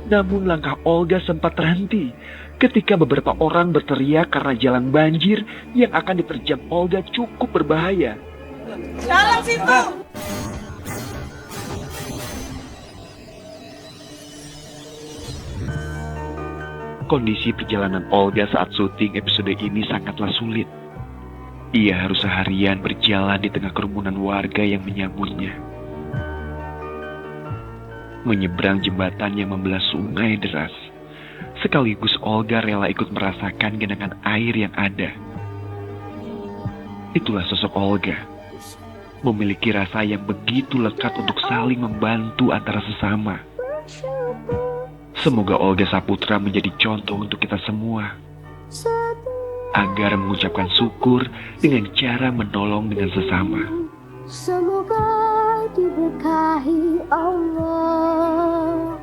Namun langkah Olga sempat terhenti ketika beberapa orang berteriak karena jalan banjir yang akan diterjang Olga cukup berbahaya. Dalam situ! Kondisi perjalanan Olga saat syuting episode ini sangatlah sulit. Ia harus seharian berjalan di tengah kerumunan warga yang menyambutnya. Menyeberang jembatan yang membelah sungai deras. Sekaligus Olga rela ikut merasakan genangan air yang ada. Itulah sosok Olga. Memiliki rasa yang begitu lekat untuk saling membantu antara sesama. Semoga Olga Saputra menjadi contoh untuk kita semua. Agar mengucapkan syukur dengan cara menolong dengan sesama. Semoga diberkahi Allah.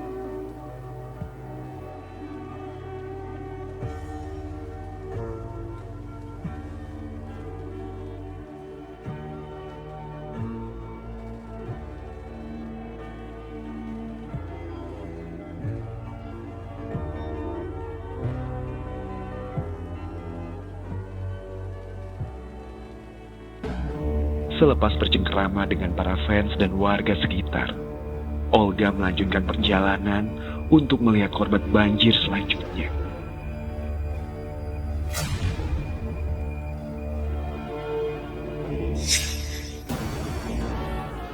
Selepas bercengkerama dengan para fans dan warga sekitar, Olga melanjutkan perjalanan untuk melihat korban banjir selanjutnya.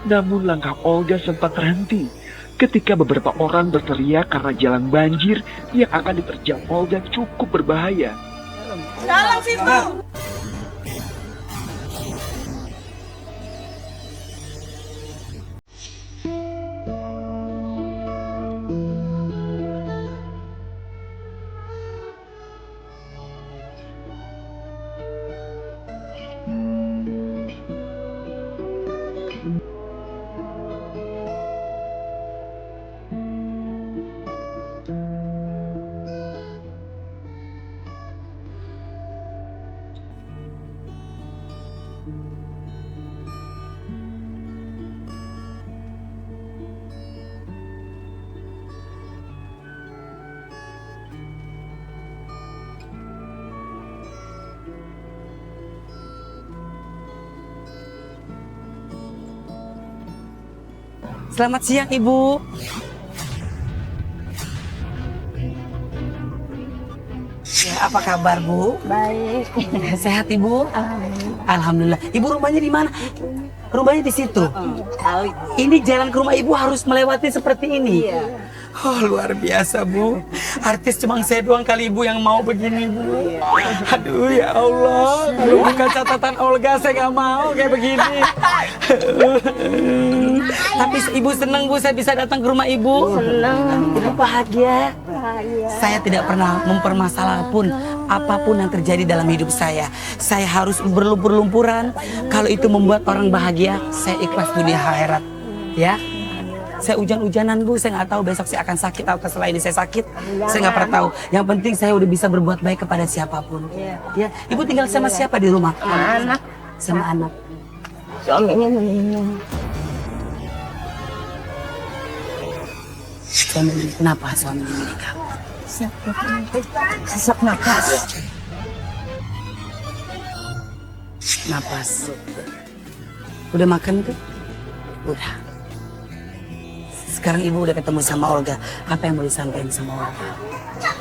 Namun langkah Olga sempat terhenti ketika beberapa orang berteriak karena jalan banjir yang akan diterjang Olga cukup berbahaya. Dalam situ! Selamat siang, Ibu. Ya, apa kabar, Bu? Baik. Sehat, Ibu? Alhamdulillah. Ibu rumahnya di mana? Rumahnya di situ. Tahu. Ini jalan ke rumah Ibu harus melewati seperti ini. Iya. Oh, luar biasa, Bu. Artis cuma saya doang kali Ibu yang mau begini, Bu. Aduh, ya Allah. Kalau bukan catatan Olga, saya nggak mau kayak begini. Tapi Ibu senang, Bu, saya bisa datang ke rumah Ibu. Senang. Ibu bahagia. Bahagia. Saya tidak pernah mempermasalahkan pun apapun yang terjadi dalam hidup saya. Saya harus berlumpur-lumpuran. Kalau itu membuat orang bahagia, saya ikhlas dunia akhirat. Ya. Saya hujan-hujanan, Bu, saya nggak tahu besok saya akan sakit atau setelah ini saya sakit. Saya nggak pernah tahu. Yang penting saya udah bisa berbuat baik kepada siapapun. Ya, Ibu tinggal sama siapa di rumah? Anak. Sama anak. Suaminya meninggal. Kenapa suami meninggal? Sesak napas. Napas. Udah makan tuh? Udah. Sekarang Ibu udah ketemu sama Olga. Apa yang mau disampaikan sama Olga?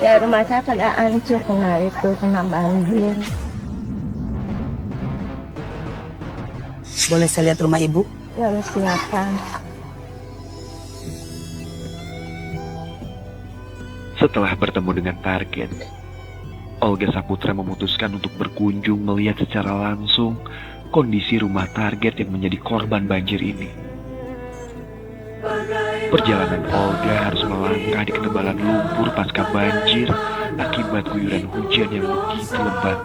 Ya rumah saya pada hancur kena itu, kena banjir. Boleh saya lihat rumah Ibu? Ya silakan. Setelah bertemu dengan target, Olga Saputra memutuskan untuk berkunjung melihat secara langsung kondisi rumah target yang menjadi korban banjir ini. Perjalanan Olga harus melangkah di ketebalan lumpur pasca banjir akibat guyuran hujan yang begitu lebat.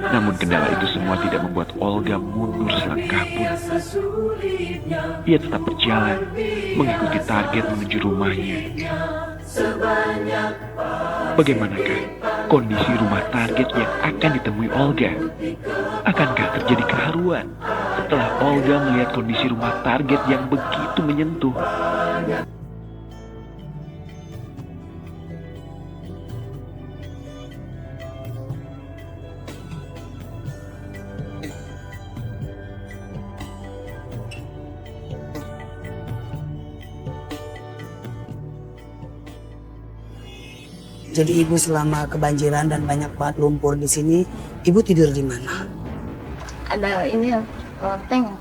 Namun kendala itu semua tidak membuat Olga mundur selangkah pun. Ia tetap berjalan, mengikuti target menuju rumahnya. Bagaimanakah kondisi rumah target yang akan ditemui Olga? Akankah terjadi keharuan setelah Olga melihat kondisi rumah target yang begitu menyentuh? Jadi ibu selama kebanjiran dan banyak banget lumpur di sini, ibu tidur di mana? Ada ini loteng.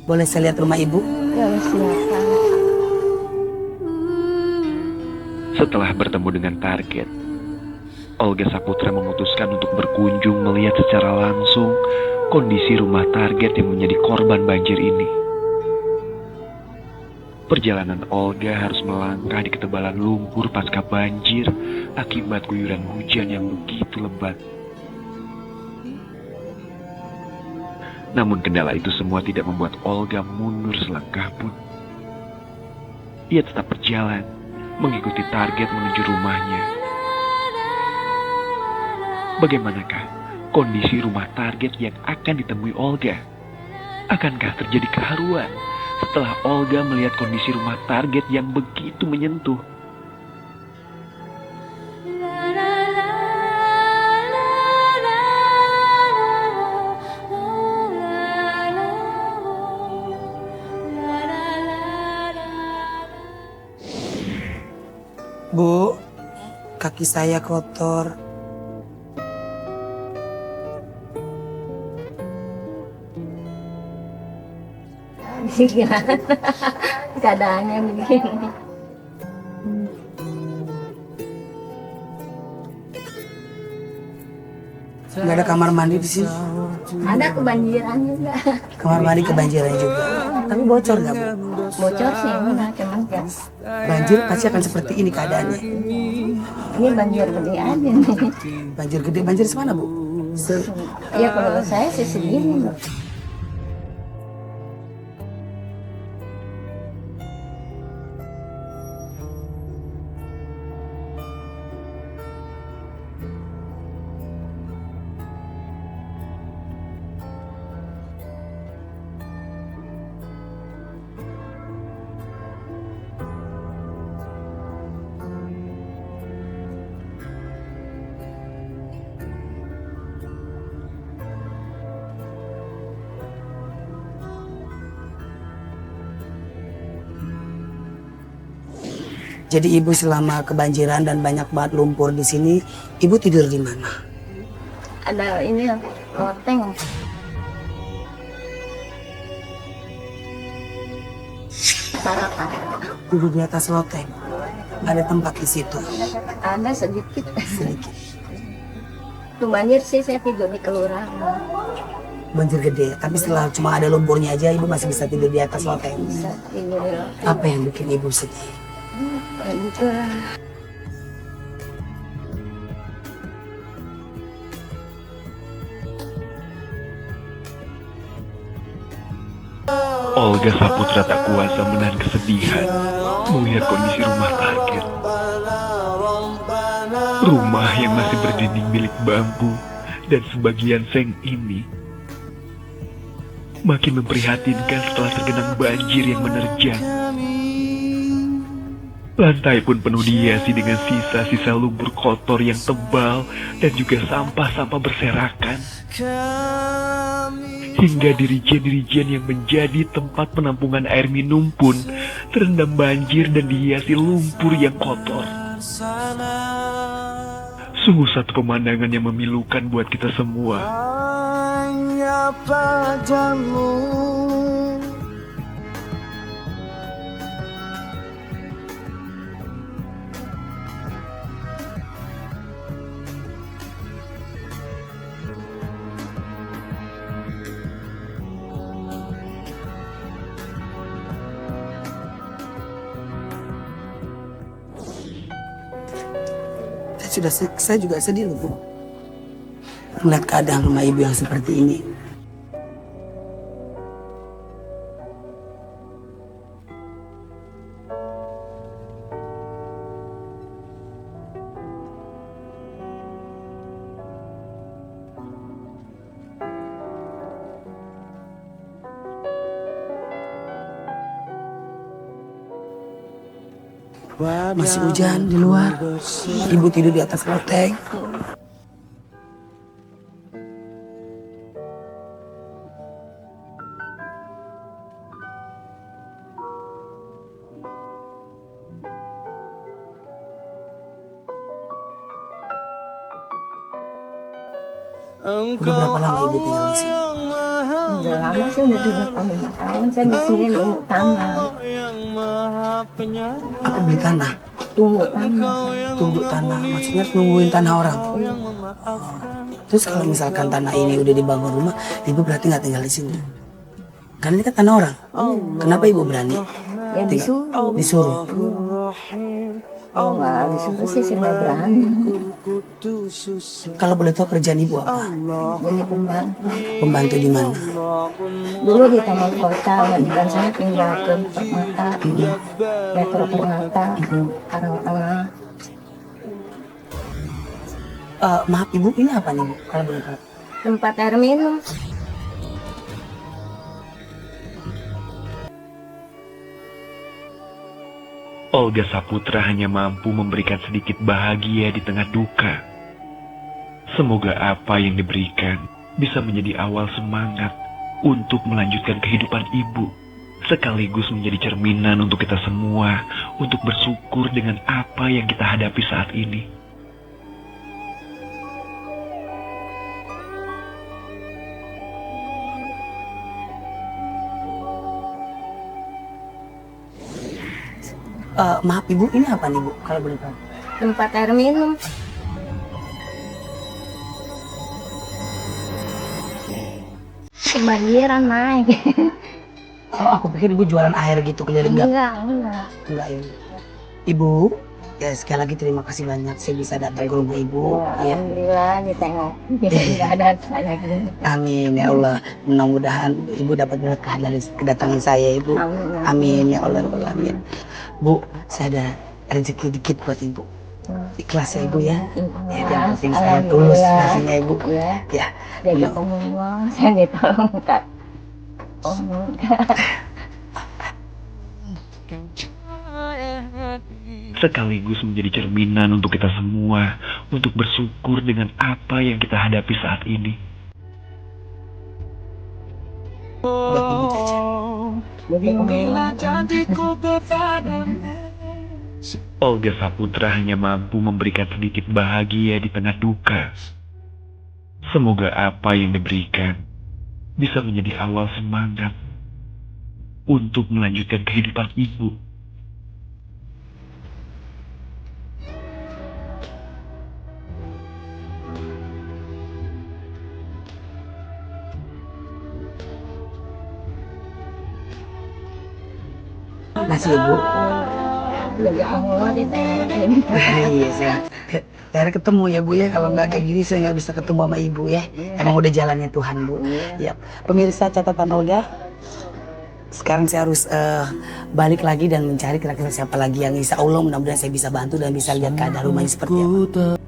Boleh saya lihat rumah ibu? Ya silakan. Setelah bertemu dengan target, Olga Saputra memutuskan untuk berkunjung melihat secara langsung kondisi rumah target yang menjadi korban banjir ini. Perjalanan Olga harus melangkah di ketebalan lumpur pasca banjir akibat guyuran hujan yang begitu lebat. Namun kendala itu semua tidak membuat Olga mundur selangkah pun. Ia tetap berjalan, mengikuti target menuju rumahnya. Bagaimanakah kondisi rumah target yang akan ditemui Olga? Akankah terjadi keharuan setelah Olga melihat kondisi rumah target yang begitu menyentuh? Bu, kaki saya kotor. Gimana keadaannya begini? Nggak ada kamar mandi di sini. Ada kebanjiran juga. Kamar mandi kebanjiran juga. Tapi bocor nggak, Bu? Bocor sih enggak, cuman ya. Banjir pasti akan seperti ini keadaannya. Ini banjir gede aja nih. Banjir gede, banjir semana, Bu? Ya kalau saya sih segini. Jadi ibu selama kebanjiran dan banyak banget lumpur di sini, ibu tidur di mana? Ada ini loteng. Sarapan. Tidur di atas loteng. Ada tempat di situ. Ada sedikit. Sedikit. Tuh banjir sih saya tidur di kelurahan. Banjir gede, tapi setelah cuma ada lumpurnya aja, ibu masih bisa tidur di atas loteng. Bisa tidur di loteng. Apa yang bikin ibu sedih? Ya gitu lah. Olga Saputra tak kuasa menahan kesedihan melihat kondisi rumah target. Rumah yang masih berdinding milik bambu dan sebagian seng ini makin memprihatinkan setelah tergenang banjir yang menerjang. Lantai pun penuh dihiasi dengan sisa-sisa lumpur kotor yang tebal dan juga sampah-sampah berserakan. Hingga dirijen-dirijen yang menjadi tempat penampungan air minum pun terendam banjir dan dihiasi lumpur yang kotor. Sungguh satu pemandangan yang memilukan buat kita semua. Hanya padamu Saya juga sedih loh, Bu. Melihat keadaan rumah ibu yang seperti ini. Masih hujan di luar. Ibu tidur di atas loteng. Udah berapa lama ibu tinggal di sini? Udah lama sih, udah 25 tahun saya di sini nunggu tanah. Apa beli tanah? Tunggu tanah. Tunggu tanah, maksudnya nungguin tanah orang. Terus kalau misalkan tanah ini udah dibangun rumah, ibu berarti nggak tinggal di sini. Karena ini kan tanah orang. Kenapa ibu berani? Ya disuruh. Disuruh. Oh nggak disuruh sih, saya nggak berani. Kalau boleh tahu kerjaan ibu apa? Jadi pembantu. Pembantu di mana? Dulu di Taman Kota, dan saya tinggal ke Permata, Metro Permata, Karangtengah. Maaf ibu, ini apa nih bu? Kalau boleh tahu. Tempat air minum. Olga Saputra hanya mampu memberikan sedikit bahagia di tengah duka. Semoga apa yang diberikan bisa menjadi awal semangat untuk melanjutkan kehidupan ibu, sekaligus menjadi cerminan untuk kita semua untuk bersyukur dengan apa yang kita hadapi saat ini. Maaf ibu, ini apa nih bu? Kalau boleh tahu. Tempat air minum. Kebanjiran naik. Oh, aku pikir ibu jualan air gitu keliling. Enggak. Enggak ya. Ibu, ya sekali lagi terima kasih banyak saya bisa datang ke rumah ibu. Ya. Alhamdulillah ditengok. Tidak ada lagi. Amin ya Allah. Mudah-mudahan ibu dapat berkah dari kedatangan saya ibu. Amin ya Allah. Amin. Bu, saya ada rezeki dikit buat ibu. Ikhlas ya ibu ya. Ya yang penting saya tulus ngasihnya ibu. Ya. Dia ngomong, saya ditolong tak. Oh, Sekaligus menjadi cerminan untuk kita semua untuk bersyukur dengan apa yang kita hadapi saat ini. Olga Saputra hanya mampu memberikan sedikit bahagia di tengah duka. Semoga apa yang diberikan bisa menjadi awal semangat untuk melanjutkan kehidupan ibu. Masih ibu. Lagi Allah ditengok. Iya saya. Akhirnya ketemu ya bu ya. Kalau nggak kayak gini saya nggak bisa ketemu sama ibu ya. Emang udah jalannya Tuhan bu. Ya. Pemirsa catatan Olga. Sekarang saya harus balik lagi dan mencari kira-kira siapa lagi yang insya Allah mudah-mudahan saya bisa bantu dan bisa lihat keadaan rumahnya seperti apa.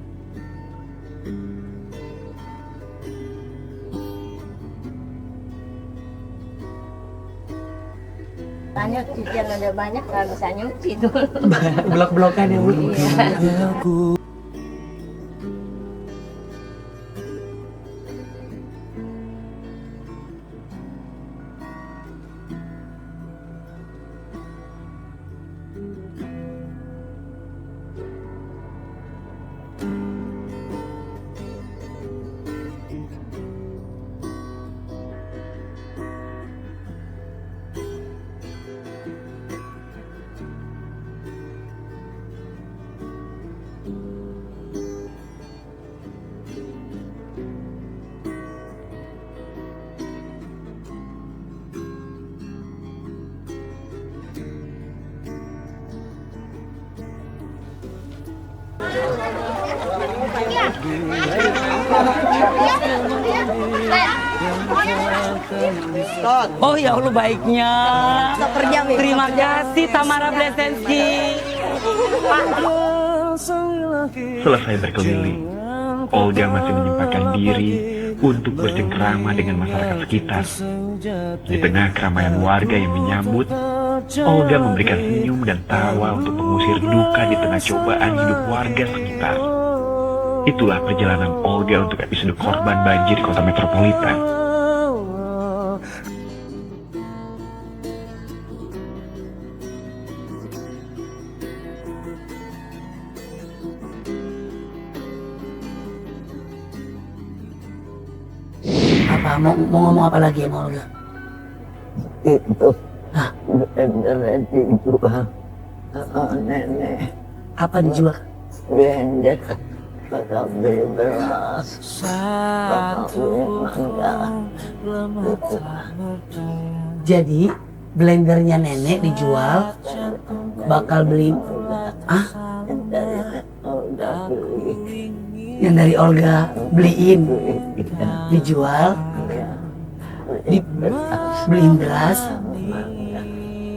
Banyak cucian udah banyak, nggak bisa nyuci dulu. Blok-blokan ya bu. Oh ya Allah baiknya. Terima kasih Tamara Blesenski. Selesai berkeliling, Olga masih menyempatkan diri untuk bercengkrama dengan masyarakat sekitar. Di tengah keramaian warga yang menyambut, Olga memberikan senyum dan tawa untuk mengusir duka di tengah cobaan hidup warga sekitar. Itulah perjalanan Olga untuk episode korban banjir di kota metropolitan. apa? Mau ngomong apa lagi sama Olga? Itu Hah? beneran dijual nenek. Apa dijual? Bendek kakak beli beras, kakak beli mangga. Jadi blendernya nenek dijual, bakal beli Udah beli yang dari Olga beliin, dijual, dibeliin beras,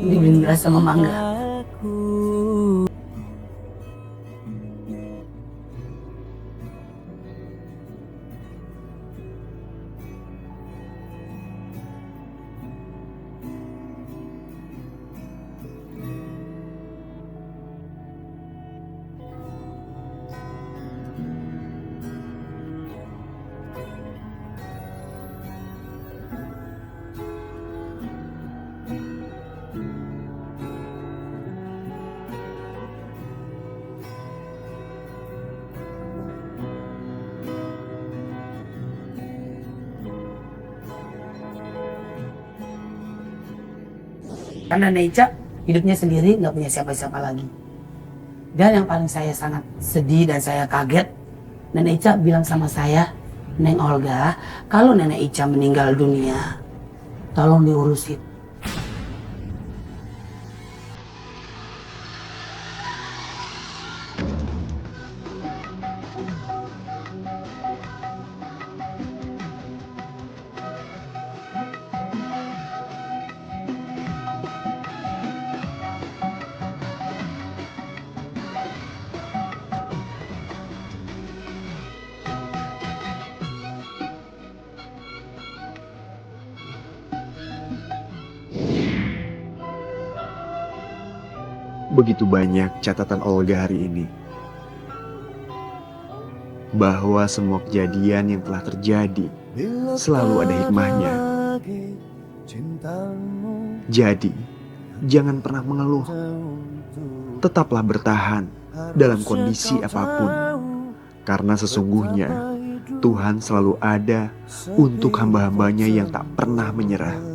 dibeliin beras sama mangga. Karena Nenek Ica hidupnya sendiri, nggak punya siapa-siapa lagi. Dan yang paling saya sangat sedih dan saya kaget, Nenek Ica bilang sama saya, Neng Olga, kalau Nenek Ica meninggal dunia, tolong diurusin. Begitu banyak catatan Olga hari ini. Bahwa semua kejadian yang telah terjadi selalu ada hikmahnya. Jadi, jangan pernah mengeluh. Tetaplah bertahan dalam kondisi apapun. Karena sesungguhnya Tuhan selalu ada untuk hamba-hambanya yang tak pernah menyerah.